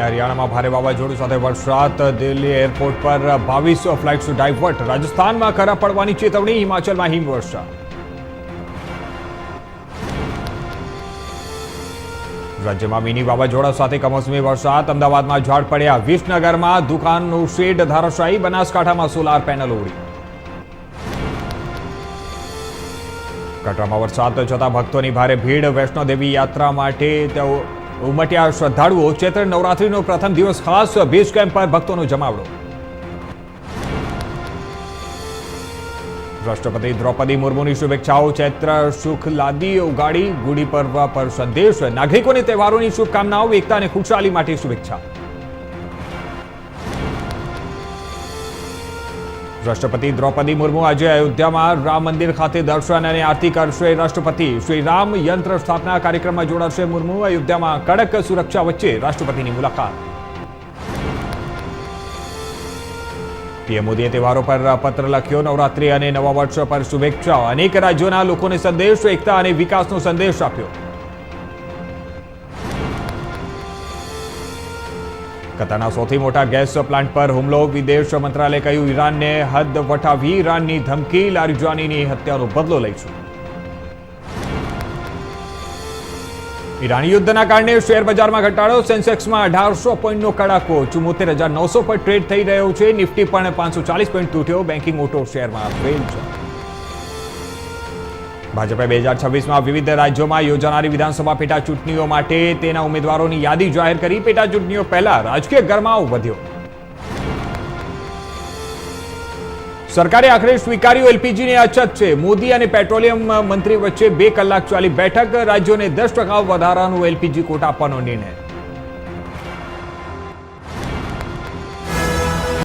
હરિયાણામાં ભારે વાવાઝોડું સાથે વરસાદ. દિલ્હી એરપોર્ટ પર 22 ફ્લાઇટ્સ ડાયવર્ટ. રાજસ્થાનમાં કરા પડવાની ચેતવણી. હિમાચલમાં હિમવર્ષા. રાજ્યમાં મિની વાવાઝોડા સાથે કમોસમી વરસાદ. અમદાવાદમાં ઝાડ પડ્યા. વિસનગરમાં દુકાનનું શેડ ધરાશાયી. બનાસકાંઠામાં સોલાર પેનલ ઉડી. કટરામાં વરસાદ જતા ભક્તોની ભારે ભીડ. વૈષ્ણોદેવી યાત્રા માટે તેઓ ઉમટ્યા શ્રદ્ધાળુઓ. ચૈત્ર નવરાત્રીનો પ્રથમ દિવસ ખાસ. બેઝ કેમ્પ પર ભક્તોનો જમાવડો. રાષ્ટ્રપતિ દ્રૌપદી મુર્મુની શુભેચ્છાઓ. ચૈત્ર સુખ લાદી ઉગાડી. ગુડી પર્વ પર સંદેશ. નાગરિકોને તહેવારોની શુભકામનાઓ. એકતા અને ખુશહાલી માટે શુભેચ્છા. રાષ્ટ્રપતિ દ્રૌપદી મુર્મુ આજે અયોધ્યામાં રામ મંદિર ખાતે દર્શન અને આરતી કરશે. રાષ્ટ્રપતિ શ્રી રામ યંત્ર સ્થાપના કાર્યક્રમમાં જોડાશે મુર્મુ. અયોધ્યામાં કડક સુરક્ષા વચ્ચે રાષ્ટ્રપતિની મુલાકાત. પીએમ મોદીએ તહેવારો પર પત્ર લખ્યો. નવરાત્રી અને નવા વર્ષ પર શુભેચ્છા. અનેક રાજ્યોના લોકોને સંદેશ. એકતા અને વિકાસનો સંદેશ આપ્યો. કતારના સૌથી મોટા ગેસ પ્લાન્ટ પર હુમલો. વિદેશ મંત્રાલયે કહ્યું ઈરાનને હદ વટાવી. ઈરાનની ધમકી. લારીજાનીની હત્યાનો બદલો લઈશું. ઈરાની યુદ્ધના કારણે શેર બજારમાં ઘટાડો. સેન્સેક્સમાં 1800 પોઈન્ટનો કડાકો. 74,900 પર ટ્રેડ થઈ રહ્યો છે. નિફ્ટી પણ 540 પોઈન્ટ તૂટ્યો. બેન્કિંગ ઓટો શેરમાં ફેલ છે. ભાજપે 2026માં વિવિધ રાજ્યોમાં યોજાનારી વિધાનસભા પેટા ચૂંટણીઓ માટે તેના ઉમેદવારોની યાદી જાહેર કરી. પેટા ચૂંટણીઓ પહેલા રાજકીય ગરમાવો વધ્યો. સરકારે આખરે સ્વીકાર્યું એલપીજીની અછત છે. મોદી અને પેટ્રોલિયમ મંત્રી વચ્ચે 2 કલાક ચાલી બેઠક. રાજ્યોને 10% વધારાનું એલપીજી કોટા આપવાનો નિર્ણય.